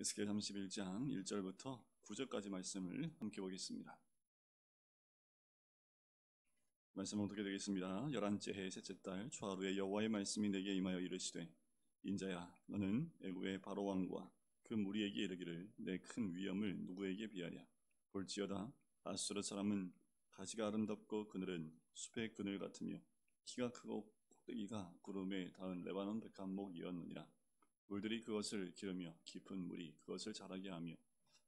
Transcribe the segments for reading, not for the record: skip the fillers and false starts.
에스겔 31장 1절부터 9절까지 말씀을 함께 보겠습니다. 말씀은 어떻게 되겠습니다. 11째 해 셋째 달 초하루에 여호와의 말씀이 내게 임하여 이르시되, 인자야, 너는 애굽의 바로 왕과 그 무리에게 이르기를, 내 큰 위엄을 누구에게 비하랴. 볼지어다, 아수르 사람은 가지가 아름답고 그늘은 숲의 그늘 같으며 키가 크고 꼭대기가 구름에 닿은 레바논 백합목이었느니라. 물들이 그것을 기르며 깊은 물이 그것을 자라게 하며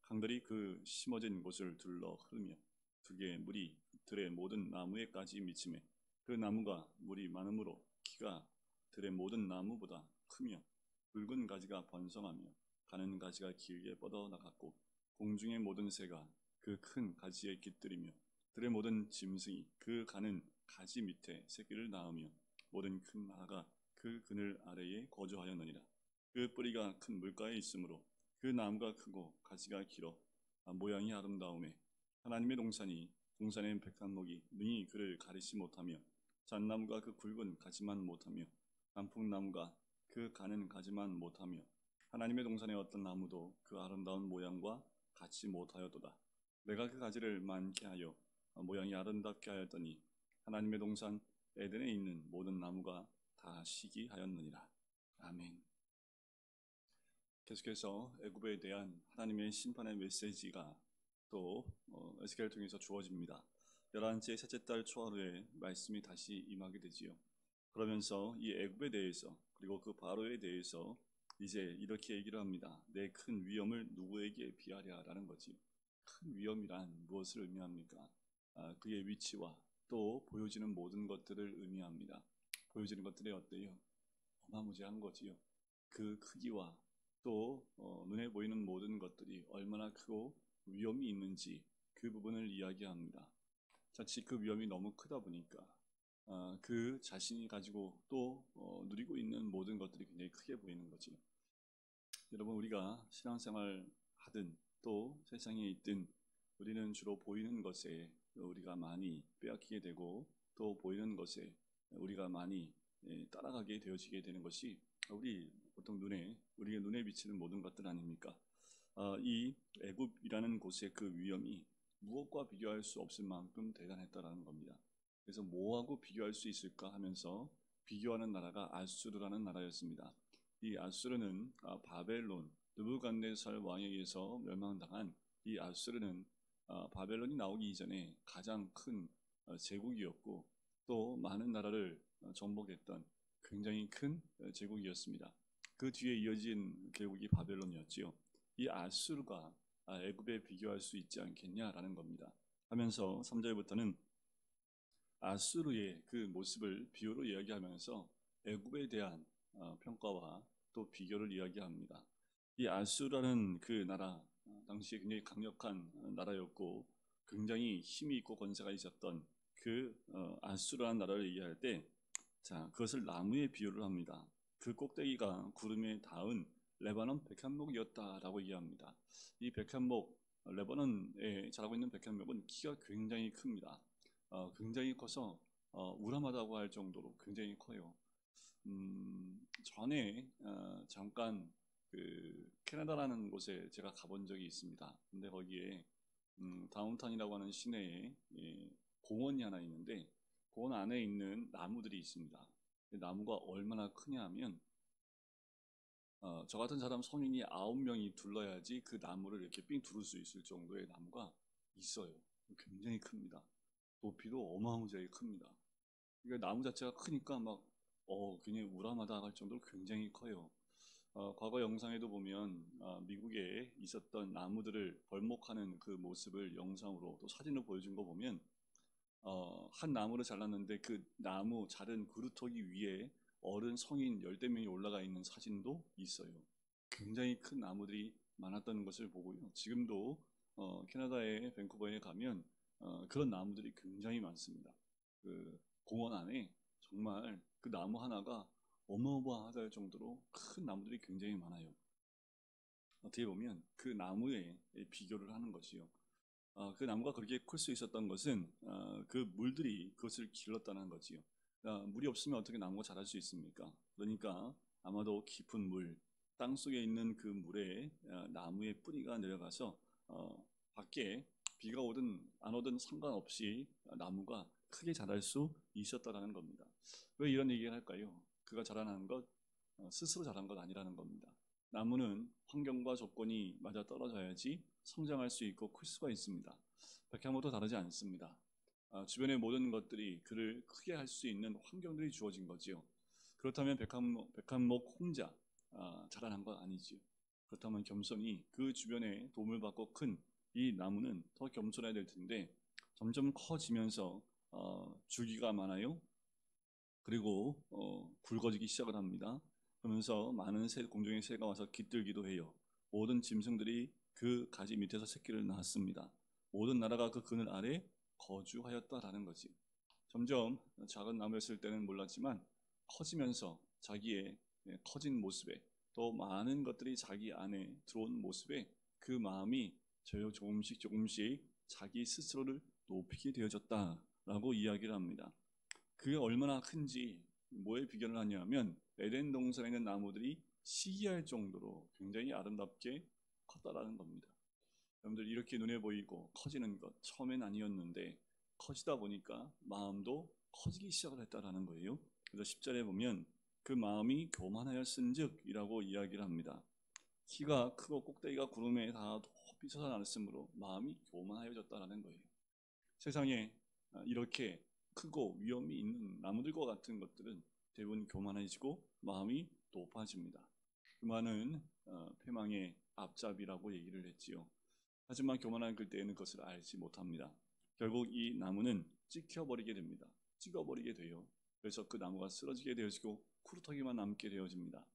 강들이 그 심어진 곳을 둘러 흐르며 그게 물이 들의 모든 나무에까지 미치매 그 나무가 물이 많으므로 키가 들의 모든 나무보다 크며 굵은 가지가 번성하며 가는 가지가 길게 뻗어 나갔고 공중의 모든 새가 그 큰 가지에 깃들이며 들의 모든 짐승이 그 가는 가지 밑에 새끼를 낳으며 모든 큰 나라가 그 그늘 아래에 거주하였느니라. 그 뿌리가 큰 물가에 있으므로 그 나무가 크고 가지가 길어 모양이 아름다우매 하나님의 동산의 백합목이 능히 그를 가리지 못하며 잣나무가 그 굵은 가지만 못하며 단풍나무가 그 가는 가지만 못하며 하나님의 동산의 어떤 나무도 그 아름다운 모양과 같이 못하였도다. 내가 그 가지를 많게 하여 모양이 아름답게 하였더니 하나님의 동산 에덴에 있는 모든 나무가 다 시기하였느니라. 아멘. 계속해서 애굽에 대한 하나님의 심판의 메시지가 또 에스겔을 통해서 주어집니다. 11째 셋째 달 초하루에 말씀이 다시 임하게 되지요. 그러면서 이 애굽에 대해서 그리고 그 바로에 대해서 이제 이렇게 얘기를 합니다. 내 큰 위엄을 누구에게 비하랴라는 거지요. 큰 위엄이란 무엇을 의미합니까? 그의 위치와 또 보여지는 모든 것들을 의미합니다. 보여지는 것들이 어때요? 어마무지한 거지요. 그 크기와 또 눈에 보이는 모든 것들이 얼마나 크고 위험이 있는지 그 부분을 이야기합니다. 자칫 그 위험이 너무 크다 보니까 그 자신이 가지고 또 누리고 있는 모든 것들이 굉장히 크게 보이는 거죠. 여러분, 우리가 신앙생활 하든 또 세상에 있든 우리는 주로 보이는 것에 우리가 많이 빼앗기게 되고 또 보이는 것에 우리가 많이 따라가게 되어지게 되는 것이 우리 보통 우리의 눈에 비치는 모든 것들 아닙니까? 이 애굽이라는 곳의 그 위험이 무엇과 비교할 수 없을 만큼 대단했다라는 겁니다. 그래서 뭐하고 비교할 수 있을까 하면서 비교하는 나라가 아수르라는 나라였습니다. 이 아수르는 바벨론 느부갓네살 왕에 의해서 멸망당한 이 아수르는 바벨론이 나오기 이전에 가장 큰 제국이었고 또 많은 나라를 정복했던 굉장히 큰 제국이었습니다. 그 뒤에 이어진 계국이 바벨론이었지요. 이 아수르가 애굽에 비교할 수 있지 않겠냐라는 겁니다. 하면서 3절부터는 아수르의 그 모습을 비유로 이야기하면서 애굽에 대한 평가와 또 비교를 이야기합니다. 이 아수르라는 그 나라, 당시에 굉장히 강력한 나라였고 굉장히 힘이 있고 권세가 있었던 그 아수르라는 나라를 얘기할 때, 자, 그것을 나무에 비유를 합니다. 그 꼭대기가 구름에 닿은 레바논 백합목이었다라고 얘기합니다. 이 백합목, 레바논에 자라고 있는 백합목은 키가 굉장히 큽니다. 굉장히 커서 우람하다고 할 정도로 굉장히 커요. 전에 잠깐 그 캐나다라는 곳에 제가 가본 적이 있습니다. 근데 거기에 다운타운이라고 하는 시내에 공원이 하나 있는데 공원 안에 있는 나무들이 있습니다. 나무가 얼마나 크냐 하면 저 같은 사람 성인이 9명이 둘러야지 그 나무를 이렇게 삥 두를 수 있을 정도의 나무가 있어요. 굉장히 큽니다. 높이도 어마무지하게 큽니다. 그러니까 나무 자체가 크니까 막 굉장히 우람하다 할 정도로 굉장히 커요. 과거 영상에도 보면 미국에 있었던 나무들을 벌목하는 그 모습을 영상으로 또 사진으로 보여준 거 보면 한 나무를 잘랐는데 그 나무 자른 그루터기 위에 어른 성인 열댓 명이 올라가 있는 사진도 있어요. 굉장히 큰 나무들이 많았던 것을 보고요. 지금도 캐나다의 밴쿠버에 가면 그런 나무들이 굉장히 많습니다. 그 공원 안에 정말 그 나무 하나가 어마어마하다 할 정도로 큰 나무들이 굉장히 많아요. 어떻게 보면 그 나무에 비교를 하는 것이요. 그 나무가 그렇게 클 수 있었던 것은 그 물들이 그것을 길렀다는 거지요. 물이 없으면 어떻게 나무가 자랄 수 있습니까? 그러니까 아마도 깊은 물, 땅 속에 있는 그 물에 나무의 뿌리가 내려가서 밖에 비가 오든 안 오든 상관없이 나무가 크게 자랄 수 있었다라는 겁니다. 왜 이런 얘기를 할까요? 그가 자라나는 것 스스로 자란 것 아니라는 겁니다. 나무는 환경과 조건이 맞아 떨어져야지 성장할 수 있고 클 수가 있습니다. 백향목도 다르지 않습니다. 주변의 모든 것들이 그를 크게 할 수 있는 환경들이 주어진 거지요. 그렇다면 백한목 혼자 자라난 건 아니지요. 그렇다면 겸손히 그 주변에 도움을 받고 큰 이 나무는 더 겸손해야 될 텐데 점점 커지면서 줄기가 많아요. 그리고 굵어지기 시작을 합니다. 그러면서 많은 공중의 새가 와서 깃들기도 해요. 모든 짐승들이 그 가지 밑에서 새끼를 낳았습니다. 모든 나라가 그 그늘 아래 거주하였다라는 거지. 점점 작은 나무였을 때는 몰랐지만 커지면서 자기의 커진 모습에 또 많은 것들이 자기 안에 들어온 모습에 그 마음이 조금씩 조금씩 자기 스스로를 높이게 되어졌다라고 이야기를 합니다. 그게 얼마나 큰지 뭐에 비교를 하냐면 에덴 동산에 있는 나무들이 시기할 정도로 굉장히 아름답게 컸다라는 겁니다. 여러분들 이렇게 눈에 보이고 커지는 것 처음엔 아니었는데 커지다 보니까 마음도 커지기 시작을 했다라는 거예요. 그래서 10절에 보면 그 마음이 교만하였은즉 이라고 이야기를 합니다. 키가 크고 꼭대기가 구름에 닿아 높이 솟아났으므로 마음이 교만하여졌다라는 거예요. 세상에 이렇게 크고 위험이 있는 나무들과 같은 것들은 대부분 교만해지고 마음이 높아집니다. 교만은 패망의 앞잡이라고 얘기를 했지요. 하지만 교만한 그때에는 그것을 알지 못합니다. 결국 이 나무는 찍혀버리게 됩니다. 찍어버리게 돼요. 그래서 그 나무가 쓰러지게 되어지고 쿠루터기만 남게 되어집니다.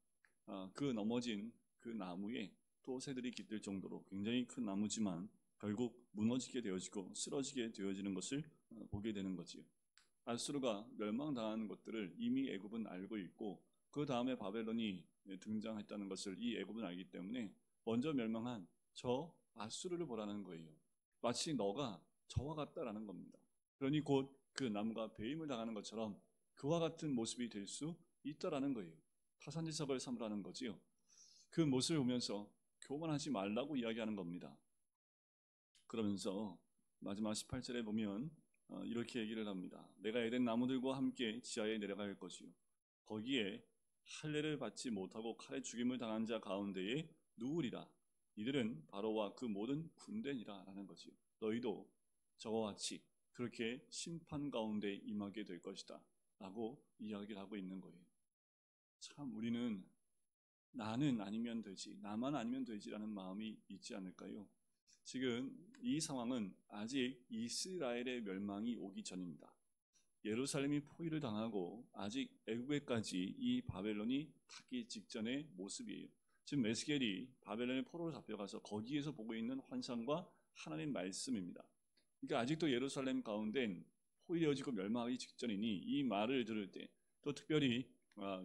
그 넘어진 그 나무에 또 새들이 깃들 정도로 굉장히 큰 나무지만 결국 무너지게 되어지고 쓰러지게 되어지는 것을 보게 되는 거지요. 아수르가 멸망당하는 것들을 이미 애굽은 알고 있고 그 다음에 바벨론이 등장했다는 것을 이 애굽은 알기 때문에 먼저 멸망한 저 아수르를 보라는 거예요. 마치 너가 저와 같다라는 겁니다. 그러니 곧 그 나무가 배임을 당하는 것처럼 그와 같은 모습이 될 수 있다라는 거예요. 타산지석을 삼으라는 거지요. 그 모습을 보면서 교만하지 말라고 이야기하는 겁니다. 그러면서 마지막 18절에 보면 이렇게 얘기를 합니다. 내가 에덴 나무들과 함께 지하에 내려갈 것이요 거기에 할례를 받지 못하고 칼에 죽임을 당한 자 가운데에 누우리라. 이들은 바로와 그 모든 군대니라 라는 거지요. 너희도 저와 같이 그렇게 심판 가운데 임하게 될 것이다 라고 이야기를 하고 있는 거예요. 참 우리는 나는 아니면 되지, 나만 아니면 되지라는 마음이 있지 않을까요? 지금 이 상황은 아직 이스라엘의 멸망이 오기 전입니다. 예루살렘이 포위를 당하고 아직 애굽에까지 이 바벨론이 닿기 직전의 모습이에요. 지금 에스겔이 바벨론의 포로로 잡혀가서 거기에서 보고 있는 환상과 하나님 말씀입니다. 그러니까 아직도 예루살렘 가운데 포위되어지고 멸망하기 직전이니 이 말을 들을 때 또 특별히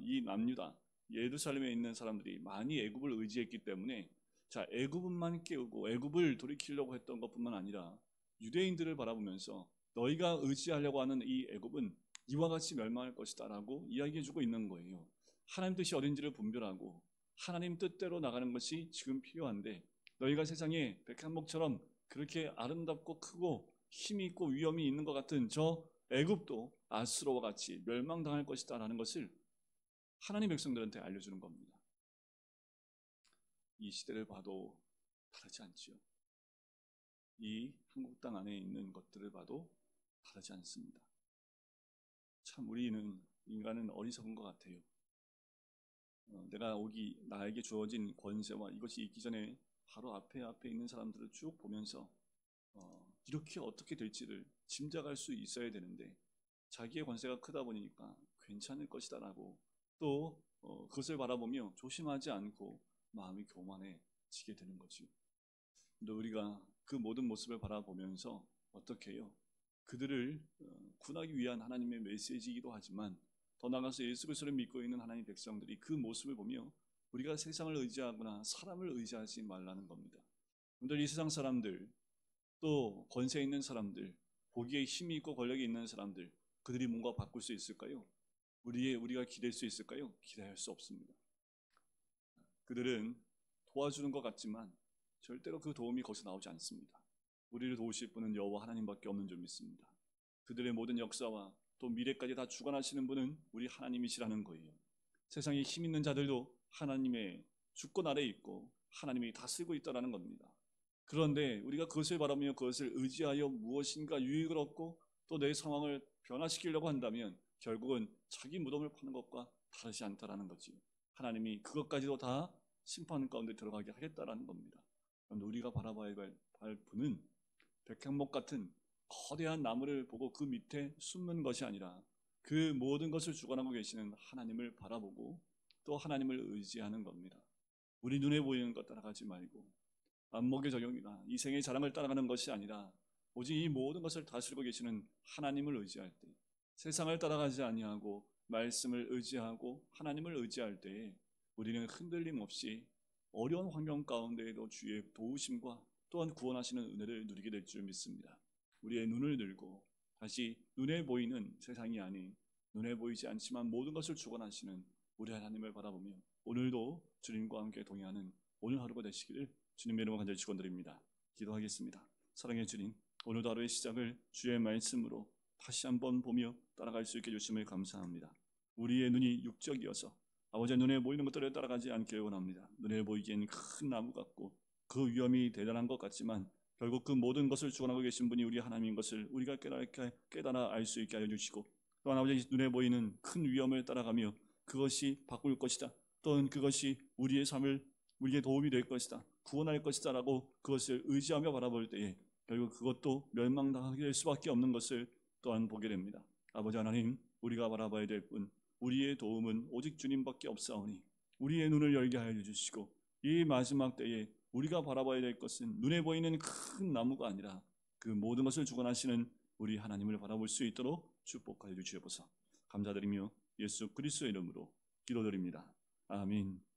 이 남유다 예루살렘에 있는 사람들이 많이 애굽을 의지했기 때문에 자 애굽만 깨우고 애굽을 돌이키려고 했던 것뿐만 아니라 유대인들을 바라보면서 너희가 의지하려고 하는 이 애굽은 이와 같이 멸망할 것이다라고 이야기해주고 있는 거예요. 하나님 뜻이 어딘지를 분별하고 하나님 뜻대로 나가는 것이 지금 필요한데 너희가 세상에 백한목처럼 그렇게 아름답고 크고 힘이 있고 위엄이 있는 것 같은 저 애굽도 아수르와 같이 멸망당할 것이다라는 것을 하나님 백성들한테 알려주는 겁니다. 이 시대를 봐도 다르지 않지요. 이 한국 땅 안에 있는 것들을 봐도 다르지 않습니다. 참 우리는 인간은 어리석은 것 같아요. 내가 나에게 주어진 권세와 이것이 있기 전에 바로 앞에 있는 사람들을 쭉 보면서 이렇게 어떻게 될지를 짐작할 수 있어야 되는데 자기의 권세가 크다 보니까 괜찮을 것이다라고 또 그것을 바라보며 조심하지 않고 마음이 교만해지게 되는 거지요. 근데 우리가 그 모든 모습을 바라보면서 어떻게 해요? 그들을 구하기 위한 하나님의 메시지이기도 하지만 더 나아가서 예수 그리스도를 믿고 있는 하나님 백성들이 그 모습을 보며 우리가 세상을 의지하거나 사람을 의지하지 말라는 겁니다. 여러분들 이 세상 사람들 또 권세 있는 사람들 보기에 힘이 있고 권력이 있는 사람들 그들이 뭔가 바꿀 수 있을까요? 우리가 기댈 수 있을까요? 기대할 수 없습니다. 그들은 도와주는 것 같지만 절대로 그 도움이 거기서 나오지 않습니다. 우리를 도우실 분은 여호와 하나님밖에 없는 줄 믿습니다. 그들의 모든 역사와 또 미래까지 다 주관하시는 분은 우리 하나님이시라는 거예요. 세상에 힘 있는 자들도 하나님의 주권 아래에 있고 하나님이 다스리고 있다는 겁니다. 그런데 우리가 그것을 바라며 그것을 의지하여 무엇인가 유익을 얻고 또 내 상황을 변화시키려고 한다면 결국은 자기 무덤을 파는 것과 다르지 않다라는 거지요. 하나님이 그것까지도 다 심판 가운데 들어가게 하겠다라는 겁니다. 우리가 바라봐야 할 분은 백향목 같은 거대한 나무를 보고 그 밑에 숨는 것이 아니라 그 모든 것을 주관하고 계시는 하나님을 바라보고 또 하나님을 의지하는 겁니다. 우리 눈에 보이는 것 따라가지 말고 안목의 적용이나 이생의 자랑을 따라가는 것이 아니라 오직 이 모든 것을 다스리고 계시는 하나님을 의지할 때, 세상을 따라가지 아니하고 말씀을 의지하고 하나님을 의지할 때에 우리는 흔들림 없이 어려운 환경 가운데에도 주의 도우심과 또한 구원하시는 은혜를 누리게 될 줄 믿습니다. 우리의 눈을 들고 다시 눈에 보이는 세상이 아닌 눈에 보이지 않지만 모든 것을 주관하시는 우리 하나님을 바라보며 오늘도 주님과 함께 동행하는 오늘 하루가 되시기를 주님의 이름으로 간절히 축원드립니다. 기도하겠습니다. 사랑의 주님, 오늘도 하루의 시작을 주의 말씀으로 다시 한번 보며 따라갈 수 있게 해주심을 감사합니다. 우리의 눈이 육적이어서 아버지의 눈에 보이는 것들을 따라가지 않기를 원합니다. 눈에 보이기엔 큰 나무 같고 그 위험이 대단한 것 같지만 결국 그 모든 것을 주관하고 계신 분이 우리 하나님인 것을 우리가 깨달아 알 수 있게 하여 주시고, 또한 아버지 눈에 보이는 큰 위험을 따라가며 그것이 바꿀 것이다, 또는 그것이 우리의 삶을 우리의 도움이 될 것이다, 구원할 것이다 라고 그것을 의지하며 바라볼 때에 결국 그것도 멸망당하게 될 수밖에 없는 것을 또한 보게 됩니다. 아버지 하나님, 우리가 바라봐야 될 분, 우리의 도움은 오직 주님밖에 없사오니 우리의 눈을 열게 하여 주시고, 이 마지막 때에 우리가 바라봐야 될 것은 눈에 보이는 큰 나무가 아니라 그 모든 것을 주관하시는 우리 하나님을 바라볼 수 있도록 축복하여 주시옵소서. 감사드리며 예수 그리스도의 이름으로 기도드립니다. 아멘.